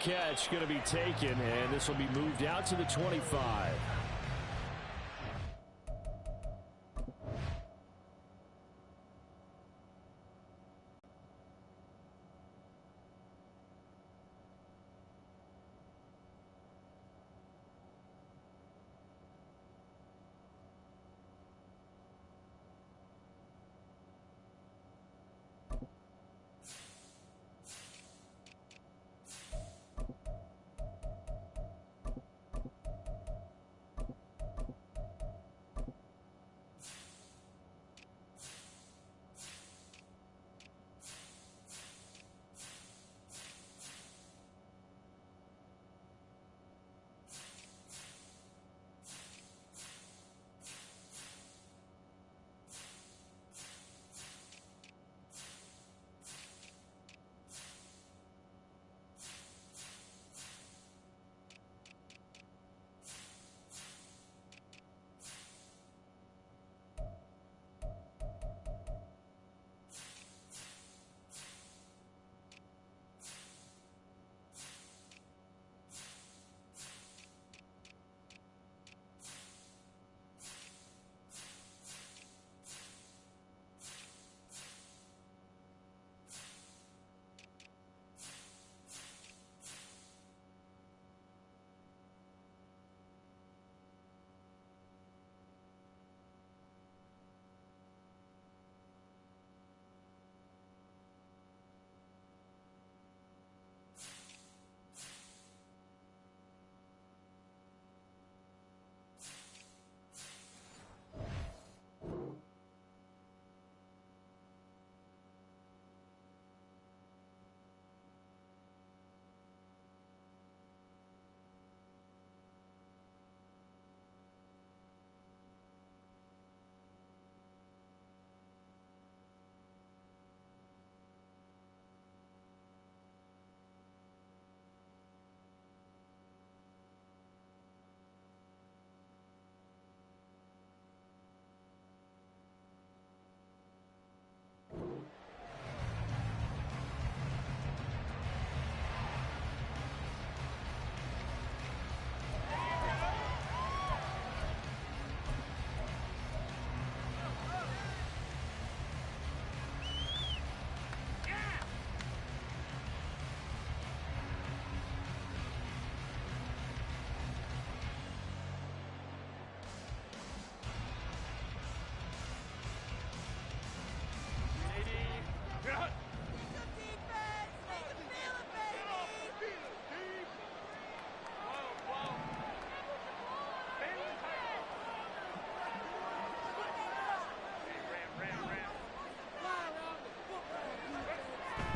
catch going to be taken, and this will be moved out to the 25.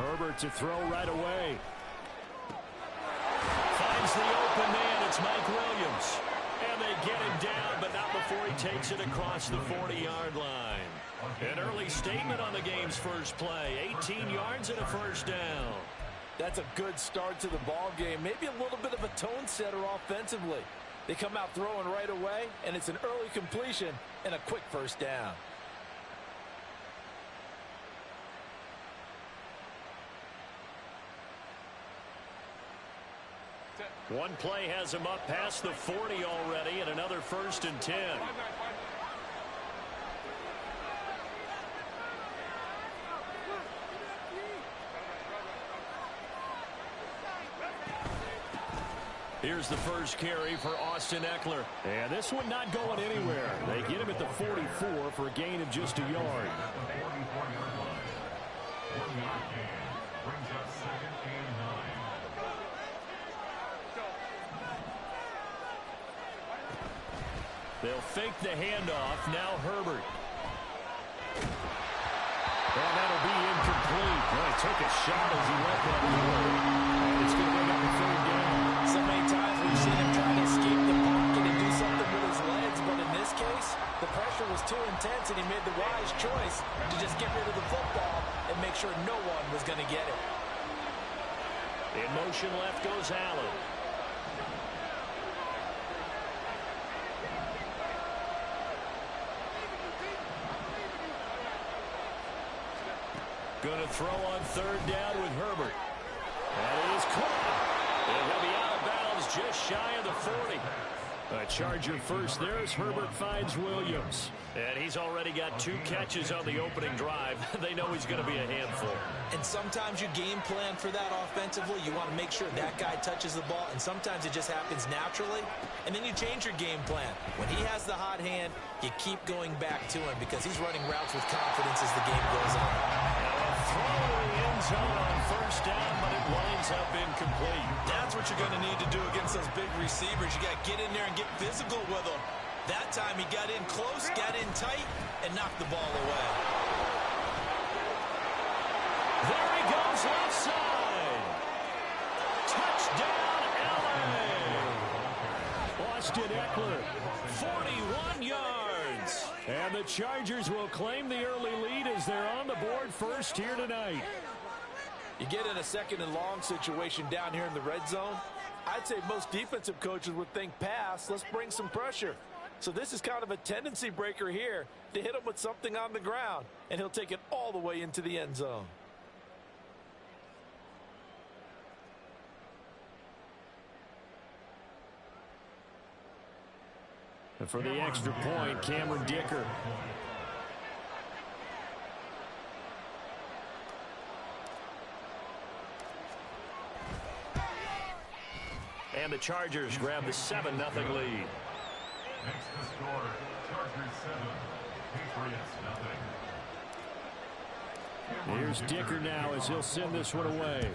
Herbert to throw right away. Finds the open man. It's Mike Williams. And they get him down, but not before he takes it across the 40-yard line. An early statement on the game's first play. 18 yards and a first down. That's a good start to the ball game. Maybe a little bit of a tone setter offensively. They come out throwing right away, and it's an early completion and a quick first down. One play has him up past the 40 already, and another 1st and 10. Here's the first carry for Austin Ekeler. And this one not going anywhere. They get him at the 44 for a gain of just a yard. They'll fake the handoff. Now Herbert. And that'll be incomplete. Well, he took a shot as he let that go. And it's going to bring up a 3rd down. So many times we've seen him try to escape the pocket and do something with his legs, but in this case, the pressure was too intense, and he made the wise choice to just get rid of the football and make sure no one was going to get it. In motion left goes Allen. Going to throw on 3rd down with Herbert. And it is caught. And just shy of the 40. A Charger first. There's Herbert finds Williams. And he's already got 2 catches on the opening drive. They know he's going to be a handful. And sometimes you game plan for that offensively. You want to make sure that guy touches the ball, and sometimes it just happens naturally. And then you change your game plan. When he has the hot hand, you keep going back to him because he's running routes with confidence as the game goes on. Now a throw in the end zone on first down, but it winds up incomplete. That's what you're going to need to do against those big receivers. You got to get in there and get physical with them. That time he got in close, got in tight, and knocked the ball away. There he goes left side. Touchdown, L.A. Austin Eckler, 41 yards. And the Chargers will claim the early lead as they're on the board first here tonight. You get in a second and long situation down here in the red zone. I'd say most defensive coaches would think pass, let's bring some pressure. So this is kind of a tendency breaker here to hit him with something on the ground, and he'll take it all the way into the end zone. And for the extra point, Cameron Dicker. And the Chargers grab the 7-0 lead. Next to score, Chargers 7, Patriots 0. Here's Dicker now as he'll send this one away.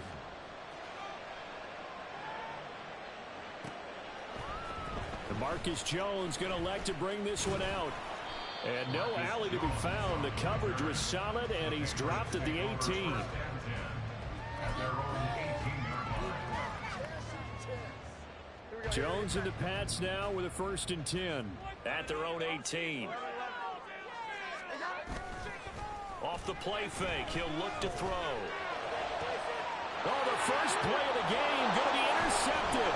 Marcus Jones going to elect to bring this one out. And no alley to be found. The coverage was solid, and he's dropped at the 18. Jones and the Pats now with a 1st and 10. At their own 18. Off the play fake, he'll look to throw. Oh, the first play of the game going to be intercepted.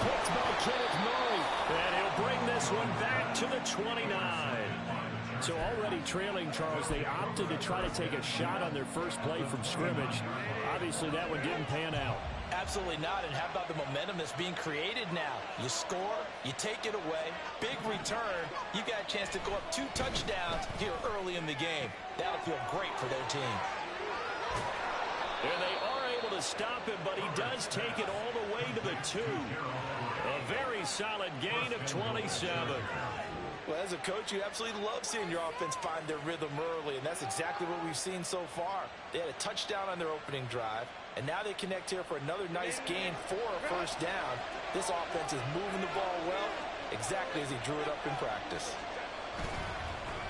Picked by Kenneth Murray. And he'll bring this one back to the 29. So already trailing, Charles, they opted to try to take a shot on their first play from scrimmage. Obviously, that one didn't pan out. Absolutely not. And how about the momentum that's being created now? You score, you take it away, big return. You got a chance to go up 2 touchdowns here early in the game. That'll feel great for their team. And they are able to stop him, but he does take it all the way to the 2. A very solid gain of 27. Well, as a coach, you absolutely love seeing your offense find their rhythm early, and that's exactly what we've seen so far. They had a touchdown on their opening drive, and now they connect here for another nice gain for a 1st down. This offense is moving the ball well, exactly as he drew it up in practice.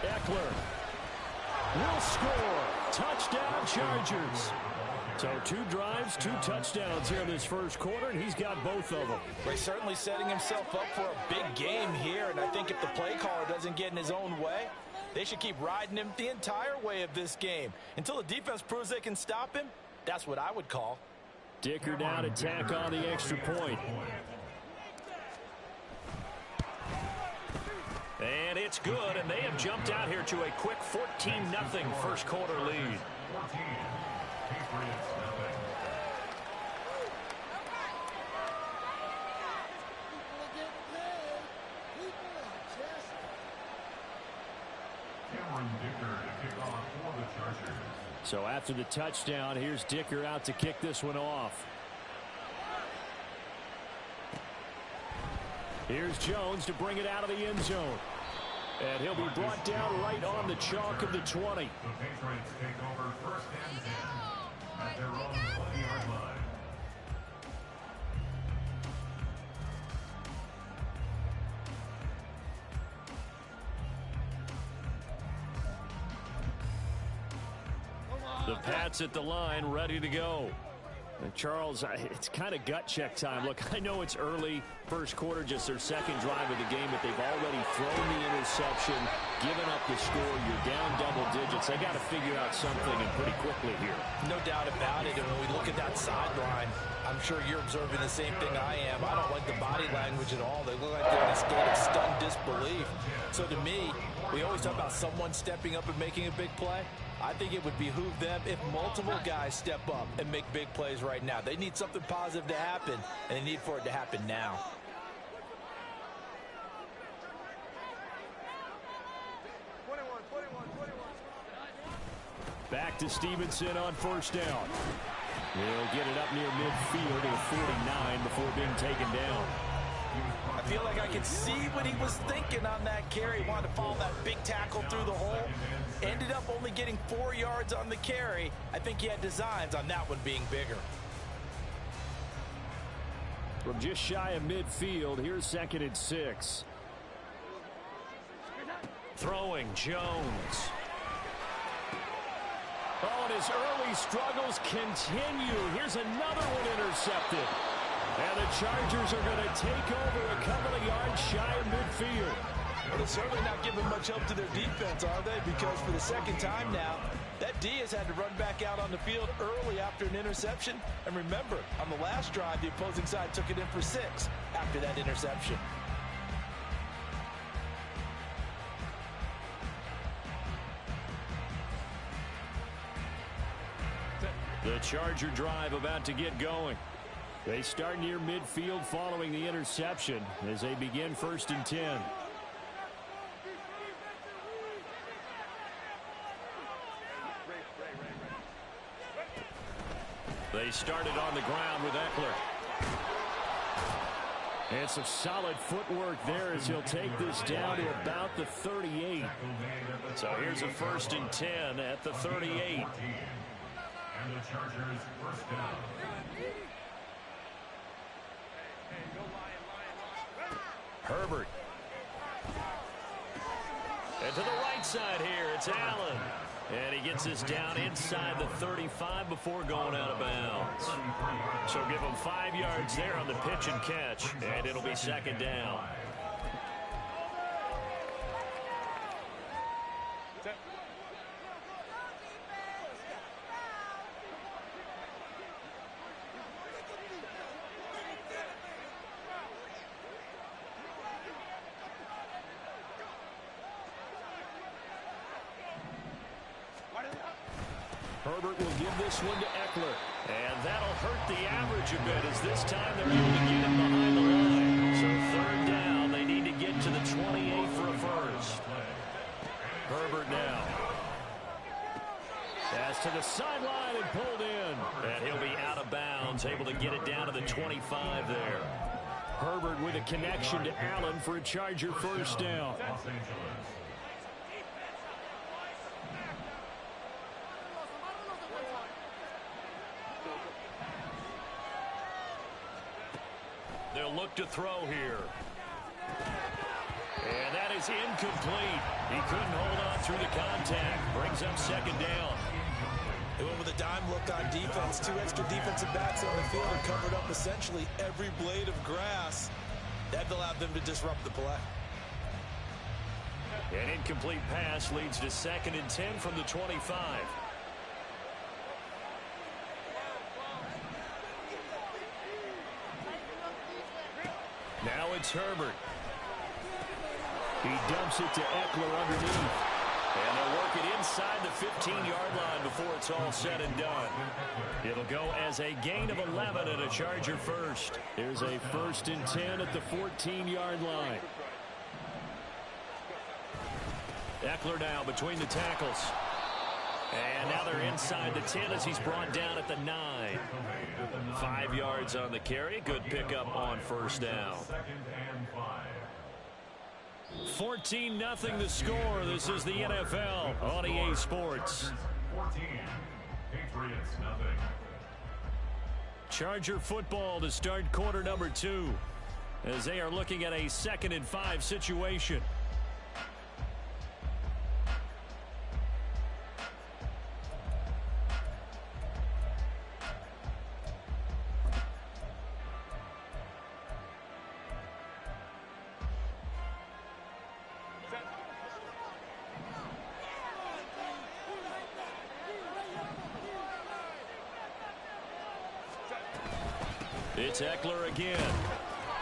Eckler will score. Touchdown, Chargers. So 2 drives, 2 touchdowns here in this first quarter, and he's got both of them. He's certainly setting himself up for a big game here, and I think if the play caller doesn't get in his own way, they should keep riding him the entire way of this game. Until the defense proves they can stop him, that's what I would call. Dicker down to tack on the extra point. And it's good, and they have jumped out here to a quick 14-0 first quarter lead. 14, Patriots 0. Cameron Dicker to kick off for the Chargers. So after the touchdown, here's Dicker out to kick this one off. Here's Jones to bring it out of the end zone. And he'll be brought down right on the chalk of the 20. The Patriots take over 1st and 10 at their own 20-yard line. The Pats at the line, ready to go. And Charles, it's kind of gut check time. Look, I know it's early, first quarter, just their 2nd drive of the game, but they've already thrown the interception, given up the score. You're down double digits. They got to figure out something, and pretty quickly here. No doubt about it. And when we look at that sideline, I'm sure you're observing the same thing I am. I don't like the body language at all. They look like they're in a state of stunned disbelief. So to me, we always talk about someone stepping up and making a big play. I think it would behoove them if multiple guys step up and make big plays right now. They need something positive to happen, and they need for it to happen now. Back to Stevenson on first down. He'll get it up near midfield at 49 before being taken down. I feel like I could see what he was thinking on that carry. He wanted to follow that big tackle through the hole. Ended up only getting 4 yards on the carry. I think he had designs on that one being bigger. From just shy of midfield, here's 2nd and 6. Throwing Jones. Oh, and his early struggles continue. Here's another one intercepted. And the Chargers are going to take over a couple of yards shy of midfield. Well, they're certainly not giving much help to their defense, are they? Because for the second time now, that D has had to run back out on the field early after an interception. And remember, on the last drive, the opposing side took it in for 6 after that interception. The Charger drive about to get going. They start near midfield following the interception as they begin 1st and 10. They started on the ground with Eckler. And some solid footwork there as he'll take this down to about the 38. So here's a 1st and 10 at the 38. And the Chargers first down. Herbert. And to the right side here, it's Allen. And he gets this down inside the 35 before going out of bounds. So give him 5 yards there on the pitch and catch, and it'll be 2nd down. Herbert will give this one to Eckler. And that'll hurt the average a bit as this time they're able to get him behind the line. So 3rd down, they need to get to the 28 for a first. Herbert now. Pass to the sideline and pulled in. And he'll be out of bounds, able to get it down to the 25 there. Herbert with a connection to Allen for a Charger first down. They'll look to throw here. And that is incomplete. He couldn't hold on through the contact. Brings up 2nd down. They went with a dime look on defense. 2 extra defensive backs on the field and covered up essentially every blade of grass. That allowed them to disrupt the play. An incomplete pass leads to 2nd and 10 from the 25. Now it's Herbert. He dumps it to Eckler underneath. And they'll work it inside the 15-yard line before it's all said and done. It'll go as a gain of 11 and a Charger first. There's a 1st and 10 at the 14-yard line. Eckler now between the tackles. And now they're inside the 10 as he's brought down at the 9. 5 yards on the carry. Good pickup on first down. 14-0 the score. This is the NFL on EA Sports. 14. Patriots nothing. Charger football to start quarter number 2 as they are looking at a 2nd and 5 situation. It's Eckler again.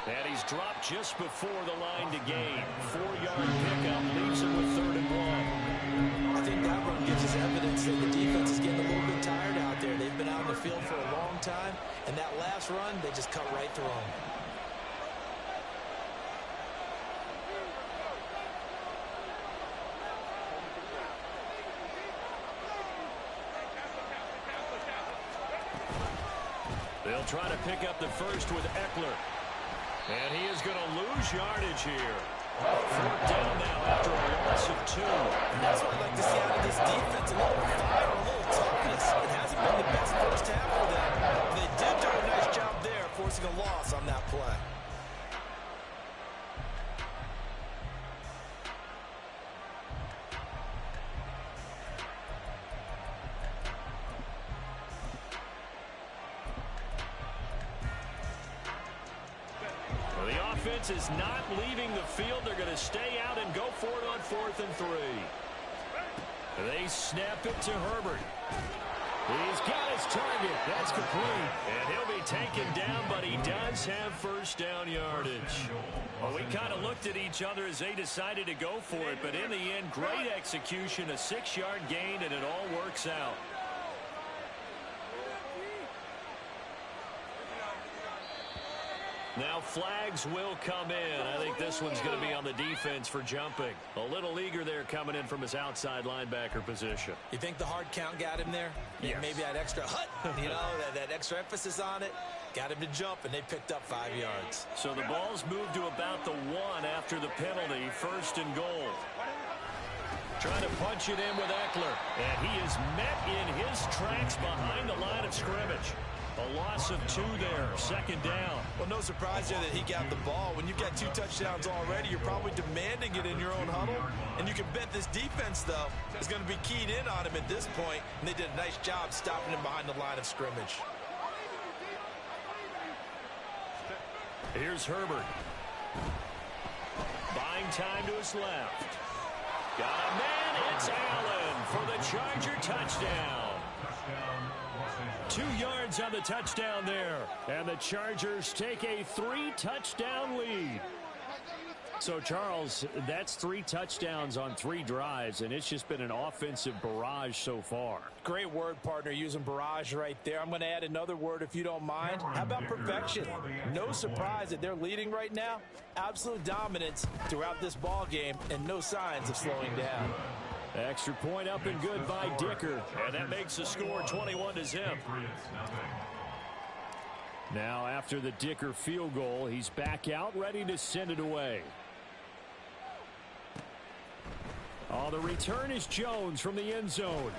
And he's dropped just before the line to gain. 4-yard pickup leaves him with 3rd and 1. I think that run gives us evidence that the defense is getting a little bit tired out there. They've been out in the field for a long time, and that last run, they just cut right through them. They'll try to pick up the first with Eckler. And he is going to lose yardage here. 4th down now after a loss of 2. And that's what I'd like to see out of this defense. A little fire, a little toughness. It hasn't been the best first half for them. They did do a nice job there, forcing a loss on that play. Is not leaving the field. They're going to stay out and go for it on 4th and 3. They snap it to Herbert. He's got his target. That's complete. And he'll be taken down, but he does have first down yardage. Well, we kind of looked at each other as they decided to go for it, but in the end, great execution, a 6-yard gain, and it all works out. Now flags will come in. I think this one's going to be on the defense for jumping. A little eager there coming in from his outside linebacker position. You think the hard count got him there? Yes. Maybe that extra hut, that extra emphasis on it. Got him to jump, and they picked up 5 yards. So the ball's moved to about the 1 after the penalty. 1st and goal. Trying to punch it in with Eckler. And he is met in his tracks behind the line of scrimmage. A loss of 2 there, 2nd down. Well, no surprise there that he got the ball. When you've got 2 touchdowns already, you're probably demanding it in your own huddle. And you can bet this defense, though, is going to be keyed in on him at this point. And they did a nice job stopping him behind the line of scrimmage. Here's Herbert. Buying time to his left. Got a man. It's Allen for the Charger touchdown. 2 yards on the touchdown there. And the Chargers take a 3-touchdown lead. So, Charles, that's 3 touchdowns on 3 drives, and it's just been an offensive barrage so far. Great word, partner, using barrage right there. I'm going to add another word if you don't mind. How about perfection? No surprise that they're leading right now. Absolute dominance throughout this ball game, and no signs of slowing down. Extra point up and good by Dicker. And that makes the score 21-0. Now after the Dicker field goal, he's back out ready to send it away. Oh, the return is Jones from the end zone.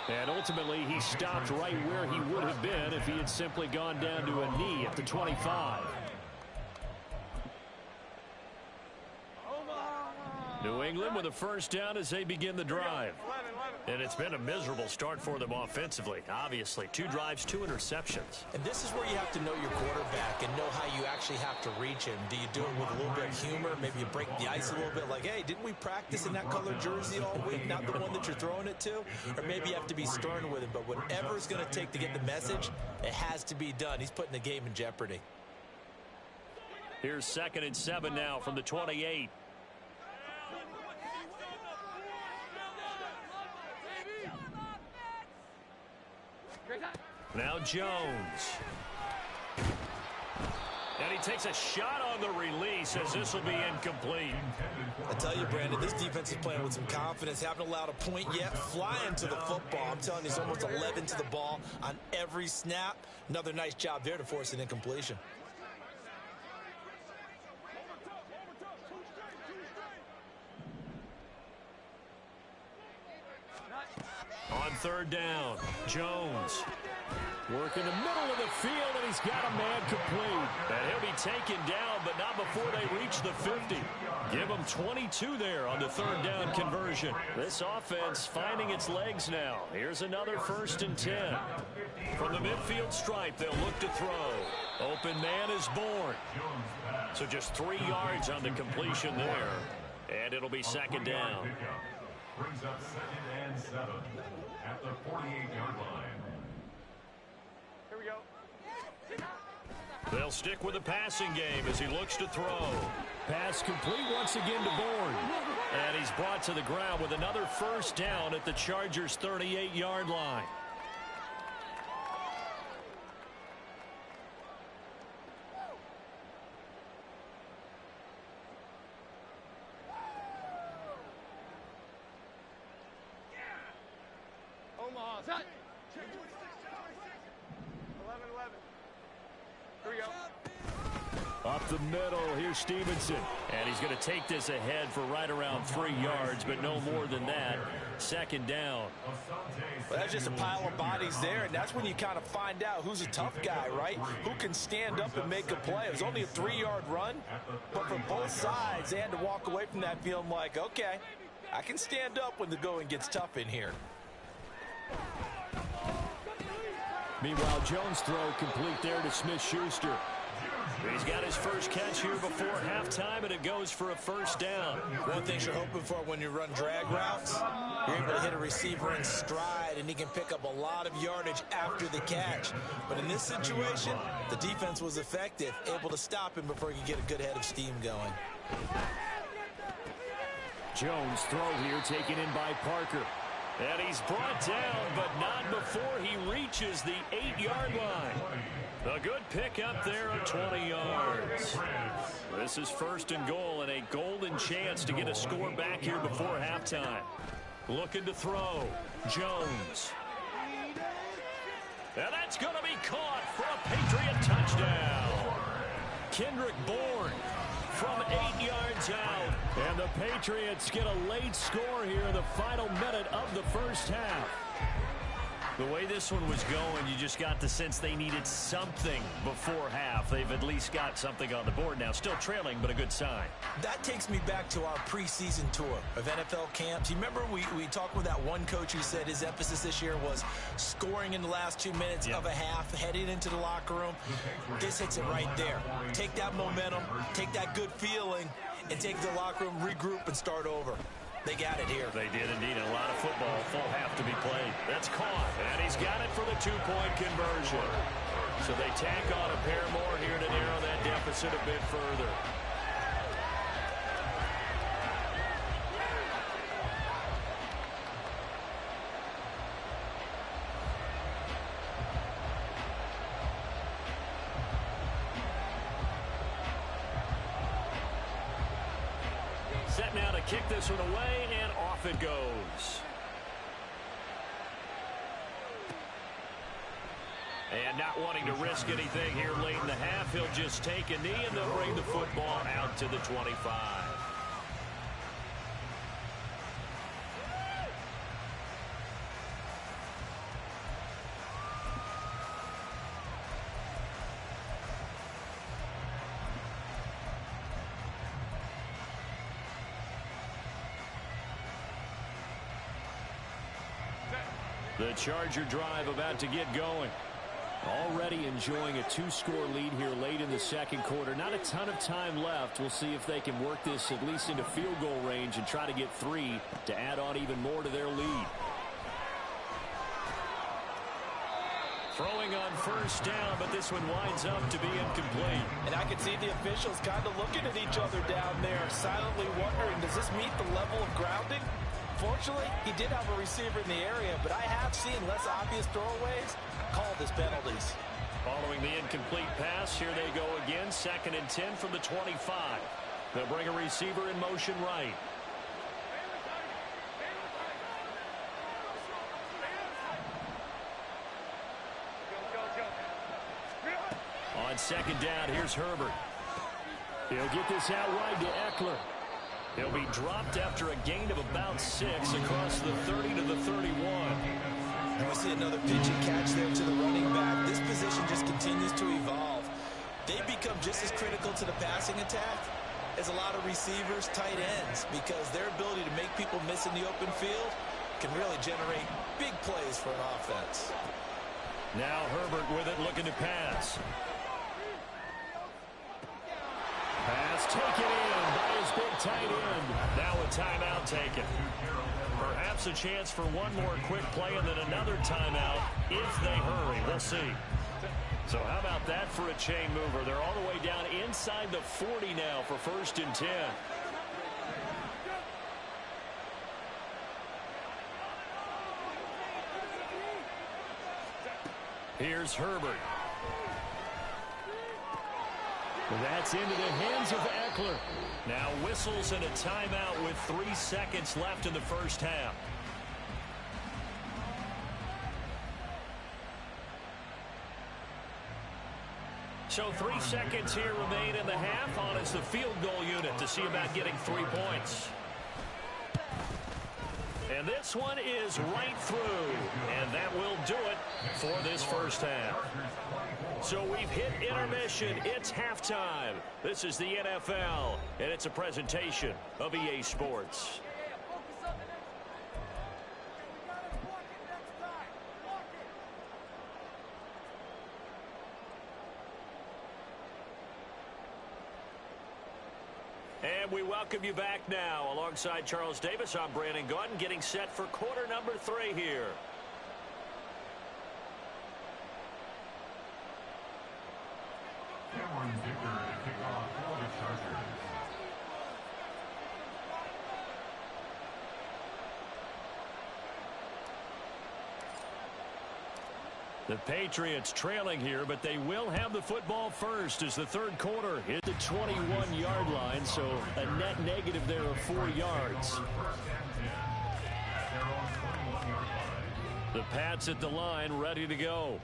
And ultimately he stopped right where he would have been if he had simply gone down to a knee at the 25. New England with a first down as they begin the drive. And it's been a miserable start for them offensively. Obviously, 2 drives, 2 interceptions. And this is where you have to know your quarterback and know how you actually have to reach him. Do you do it with a little bit of humor? Maybe you break the ice a little bit like, hey, didn't we practice in that colored jersey all week? Not the one that you're throwing it to? Or maybe you have to be stern with him. But whatever it's going to take to get the message, it has to be done. He's putting the game in jeopardy. Here's 2nd and 7 now from the 28. Now Jones. And he takes a shot on the release as this will be incomplete. I tell you, Brandon, this defense is playing with some confidence. Haven't allowed a point yet. Flying to the football. I'm telling you, he's almost 11 to the ball on every snap. Another nice job there to force an incompletion. On 3rd down, Jones. Working the middle of the field, and he's got a man complete. And he'll be taken down, but not before they reach the 50. Give him 22 there on the 3rd down conversion. This offense finding its legs now. Here's another 1st and 10. From the midfield stripe, they'll look to throw. Open man is born. So just 3 yards on the completion there. And it'll be 2nd down. Brings up 2nd and 7 at the 48-yard line. They'll stick with the passing game as he looks to throw. Pass complete once again to Bourne. And he's brought to the ground with another first down at the Chargers' 38-yard line. Omaha, set. 11-11. Here we go. Up the middle, here's Stevenson. And he's going to take this ahead for right around 3 yards, but no more than that. Second down. Well, that's just a pile of bodies there, and that's when you kind of find out who's a tough guy, right? Who can stand up and make a play. It was only a 3-yard run, but for both sides, they had to walk away from that feeling like, okay, I can stand up when the going gets tough in here. Meanwhile, Jones' throw complete there to Smith-Schuster. He's got his first catch here before halftime, and it goes for a first down. One thing you're hoping for when you run drag routes, you're able to hit a receiver in stride, and he can pick up a lot of yardage after the catch. But in this situation, the defense was effective, able to stop him before he could get a good head of steam going. Jones' throw here taken in by Parker. And he's brought down, but not before he reaches the 8-yard line. A good pick up there of 20 yards. This is first and goal, and a golden chance to get a score back here before halftime. Looking to throw. Jones. And that's going to be caught for a Patriot touchdown. Kendrick Bourne from 8 yards out. And the Patriots get a late score here in the final minute of the first half. The way this one was going, you just got the sense they needed something before half. They've at least got something on the board now. Still trailing, but a good sign. That takes me back to our preseason tour of NFL camps. You remember we talked with that one coach who said his emphasis this year was scoring in the last 2 minutes of a half, heading into the locker room. This hits it right there. Take that momentum, take that good feeling, and take the locker room, regroup, and start over. They got it here. They did indeed. A lot of football, full half to be played. That's caught, and he's got it for the two-point conversion. So they tack on a pair more here to narrow that deficit a bit further. Set now to kick this one away, and off it goes. And not wanting to risk anything here late in the half, he'll just take a knee, and they'll bring the football out to the 25. The Charger drive about to get going. Already enjoying a 2-score lead here late in the second quarter. Not a ton of time left. We'll see if they can work this at least into field goal range and try to get 3 to add on even more to their lead. Throwing on first down, but this one winds up to be incomplete. And I can see the officials kind of looking at each other down there, silently wondering, does this meet the level of grounding? Fortunately, he did have a receiver in the area, but I have seen less obvious throwaways called as penalties. Following the incomplete pass, here they go again. 2nd and 10 from the 25. They'll bring a receiver in motion right. On 2nd down, here's Herbert. He'll get this out wide to Eckler. He'll be dropped after a gain of about 6 across the 30 to the 31. And we see another pitch and catch there to the running back. This position just continues to evolve. They become just as critical to the passing attack as a lot of receivers, tight ends, because their ability to make people miss in the open field can really generate big plays for an offense. Now Herbert with it, looking to pass. Pass taken in by his big tight end. Now a timeout taken. Perhaps a chance for one more quick play and then another timeout if they hurry. We'll see. So how about that for a chain mover? They're all the way down inside the 40 now for 1st and 10. Here's Herbert. That's into the hands of Eckler. Now whistles and a timeout with 3 seconds left in the first half. So 3 seconds here remain in the half. On is the field goal unit to see about getting 3 points. And this one is right through. And that will do it for this first half. So we've hit intermission. It's halftime. This is the NFL, and it's a presentation of EA Sports. And we welcome you back now. Alongside Charles Davis, I'm Brandon Gaudin, getting set for quarter number 3 here. Cameron Dicker to kick off for the Chargers. The Patriots trailing here, but they will have the football first as the third quarter hit the 21-yard line, so a net negative there of 4 yards. The Pats at the line, ready to go.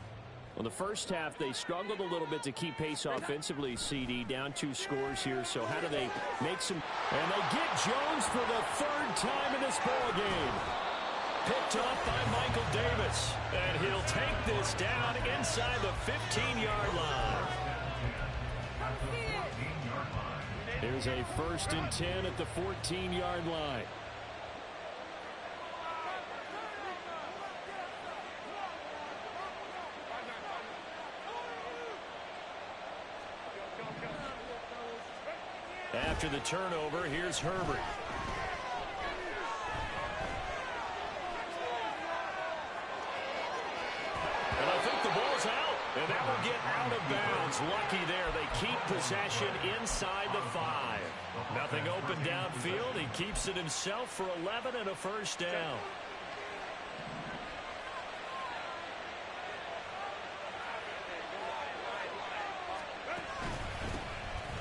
Well, the first half, they struggled a little bit to keep pace offensively, CD. Down 2 scores here, so how do they make some... And they get Jones for the 3rd time in this ballgame. Picked off by Michael Davis. And he'll take this down inside the 15-yard line. Here's a 1st and 10 at the 14-yard line. After the turnover, here's Herbert. And I think the ball's out. And that will get out of bounds. Lucky there. They keep possession inside the 5. Nothing open downfield. He keeps it himself for 11 and a first down.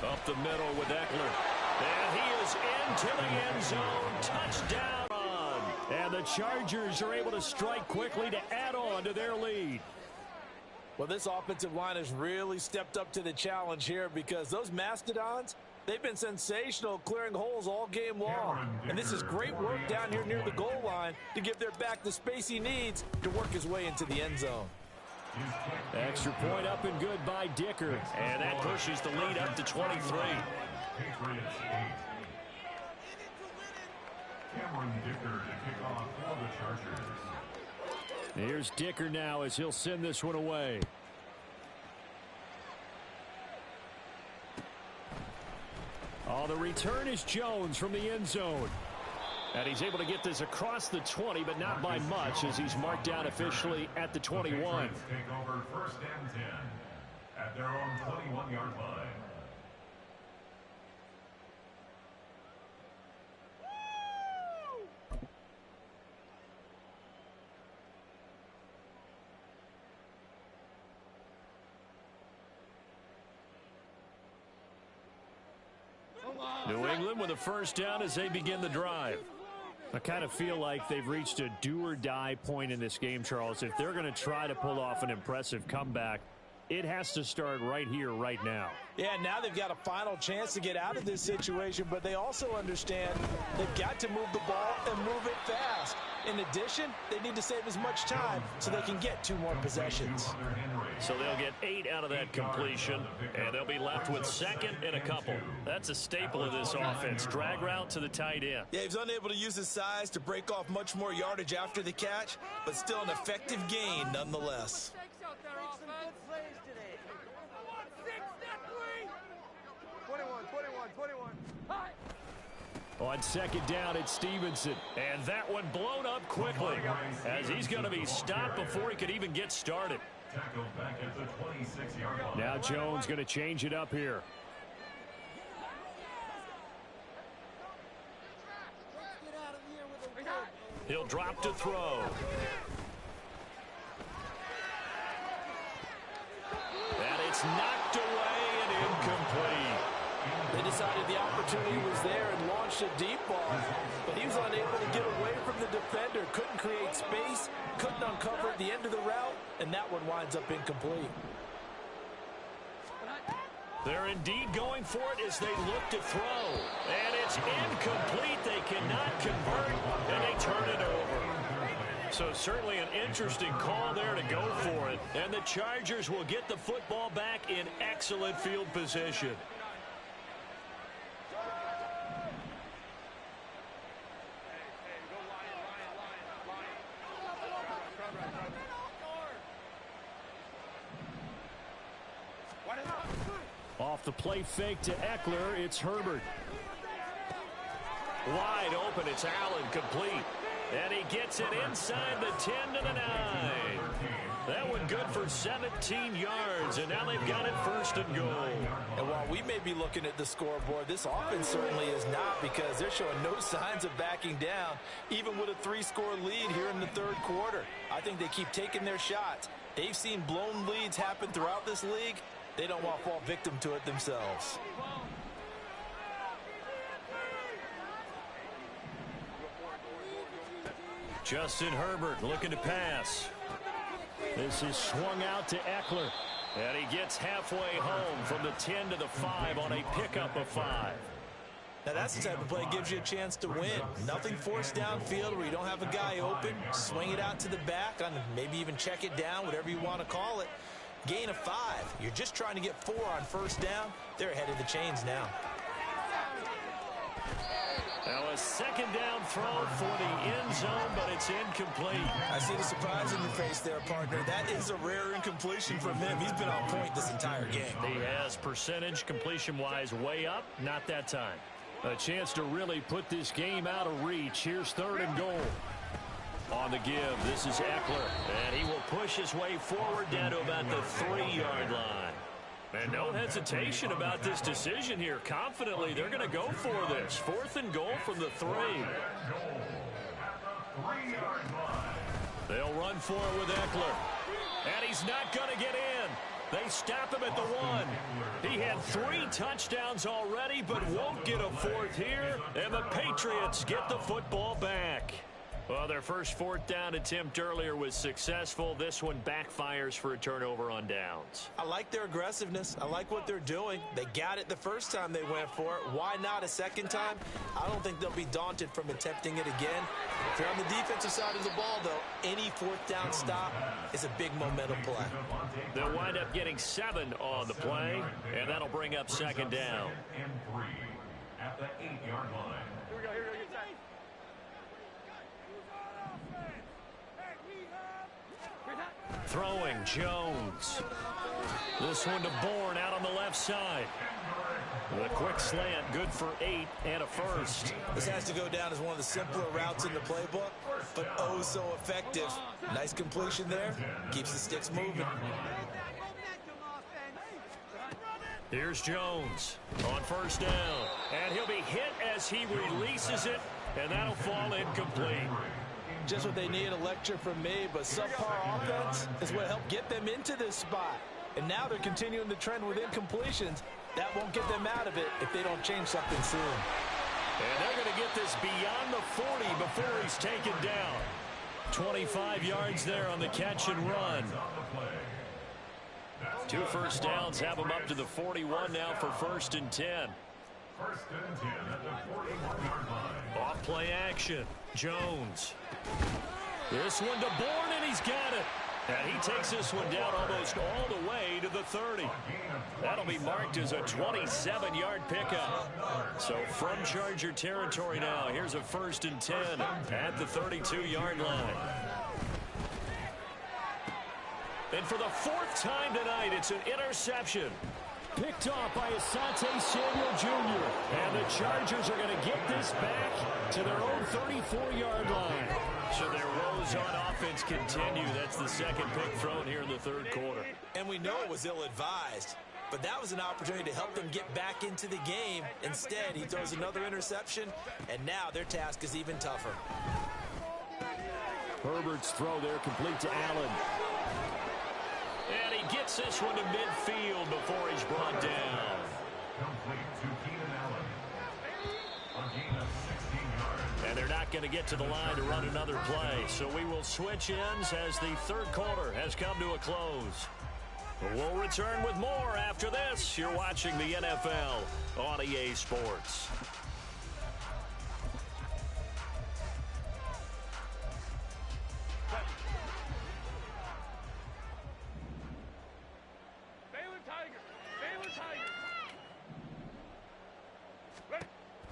Up the middle with Eckler. And he is into the end zone. Touchdown. And the Chargers are able to strike quickly to add on to their lead. Well, this offensive line has really stepped up to the challenge here because those Mastodons, they've been sensational clearing holes all game long. And this is great work down here near the goal line to give their back the space he needs to work his way into the end zone. Extra point up and good by Dicker. And that pushes the lead up to 23. Patriots 8. Cameron Dicker to kick off for the Chargers. Here's Dicker now as he'll send this one away. Oh, the return is Jones from the end zone. And he's able to get this across the 20, but not by much as he's marked down officially at the 21. Patriots take over 1st and 10 at their own 21-yard line. New England with a first down as they begin the drive. I kind of feel like they've reached a do-or-die point in this game, Charles. If they're going to try to pull off an impressive comeback, it has to start right here, right now. Yeah, now they've got a final chance to get out of this situation, but they also understand they've got to move the ball and move it fast. In addition, they need to save as much time so they can get 2 more possessions. So they'll get 8 out of that completion, and they'll be left with 2nd and a couple. That's a staple of this offense. Drag route to the tight end. Yeah, he's unable to use his size to break off much more yardage after the catch, but still an effective gain nonetheless. 21. Hi. On 2nd down, it's Stevenson. And that one blown up quickly as he's going to be stopped before he could even get started. Tackled back at the 26-yard line. Now Jones going to change it up here. He'll drop to throw. And it's knocked away and incomplete. They decided the opportunity was there and launched a deep ball, but he was unable to get away from the defender, couldn't create space, couldn't uncover the end of the route, and that one winds up incomplete. They're indeed going for it as they look to throw. And it's incomplete. They cannot convert, and they turn it over. So certainly an interesting call there to go for it. And the Chargers will get the football back in excellent field position. Off the play fake to Eckler, it's Herbert. Wide open, it's Allen, complete. And he gets it inside the 10 to the 9. That one good for 17 yards, and now they've got it first and goal. And while we may be looking at the scoreboard, this offense certainly is not, because they're showing no signs of backing down, even with a 3-score lead here in the third quarter. I think they keep taking their shots. They've seen blown leads happen throughout this league. They don't want to fall victim to it themselves. Justin Herbert looking to pass. This is swung out to Eckler. And he gets halfway home from the 10 to the 5 on a pickup of 5. Now that's the type of play that gives you a chance to win. Nothing forced downfield where you don't have a guy open. Swing it out to the back, on maybe even check it down, whatever you want to call it. Gain of 5. You're just trying to get 4 on first down. They're ahead of the chains now. Now a second down throw for the end zone, but it's incomplete. I see the surprise in your face there, partner. That is a rare incompletion from him. He's been on point this entire game. He has percentage completion-wise way up, not that time. A chance to really put this game out of reach. Here's third and goal. On the give, this is Eckler, and he will push his way forward down to about the 3-yard line. And no hesitation about this decision here. Confidently, they're going to go for this. Fourth and goal from the 3. They'll run for it with Eckler. And he's not going to get in. They stop him at the 1. He had 3 touchdowns already, but won't get a 4th here. And the Patriots get the football back. Well, their first 4th down attempt earlier was successful. This one backfires for a turnover on downs. I like their aggressiveness. I like what they're doing. They got it the first time they went for it. Why not a second time? I don't think they'll be daunted from attempting it again. If you're on the defensive side of the ball, though, any 4th down stop is a big momentum play. They'll wind up getting 7 on the play, and that'll bring up second down. And 3 at the 8-yard line. Here we go, get set. Throwing, Jones. This one to Bourne out on the left side. The quick slant, good for 8 and a first. This has to go down as one of the simpler routes in the playbook, but oh so effective. Nice completion there. Keeps the sticks moving. Here's Jones on first down. And he'll be hit as he releases it, and that'll fall incomplete. Just what they need, a lecture from me, but subpar offense is what helped get them into this spot. And now they're continuing the trend with incompletions. That won't get them out of it if they don't change something soon. And they're going to get this beyond the 40 before he's taken down. 25 yards there on the catch and run. 2 first downs have him up to the 41 now for 1st and 10. 1st and 10 at the 41-yard line. Off play action. Jones. This one to Bourne, and he's got it. And he takes this one down almost all the way to the 30. That'll be marked as a 27-yard pickup. So from Charger territory now, here's a 1st and 10 at the 32-yard line. And for the 4th time tonight, it's an interception. Picked off by Asante Samuel Jr. And the Chargers are going to get this back to their own 34-yard line. So their woes on offense continue. That's the second pick thrown here in the third quarter. And we know it was ill-advised, but that was an opportunity to help them get back into the game. Instead, he throws another interception, and now their task is even tougher. Herbert's throw there complete to Allen. And he gets this one to midfield before he's brought down. Complete to Keenan Allen. A gain of 16 yards. And they're not going to get to the line to run another play. So we will switch ends as the third quarter has come to a close. We'll return with more after this. You're watching the NFL on EA Sports.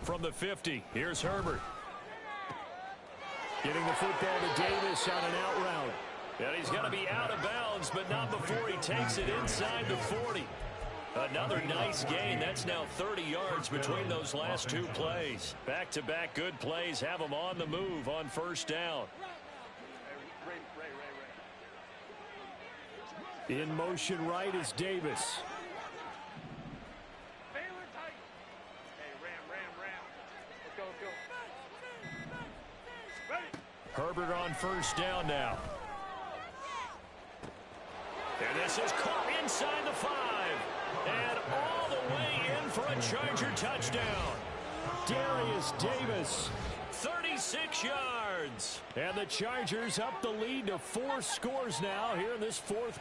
From the 50, here's Herbert. Getting the football to Davis on an out route. And he's going to be out of bounds, but not before he takes it inside the 40. Another nice gain. That's now 30 yards between those last two plays. Back-to-back good plays have him on the move on first down. In motion right is Davis. Herbert on first down now. And this is caught inside the 5. And all the way in for a Charger touchdown. Darius Davis, 36 yards. And the Chargers up the lead to 4 scores now here in this fourth.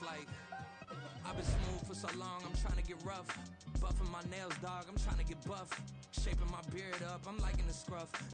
Like, I've been smooth for so long, I'm trying to get rough. Buffing my nails, dog, I'm trying to get buff. Shaping my beard up, I'm liking the scruff.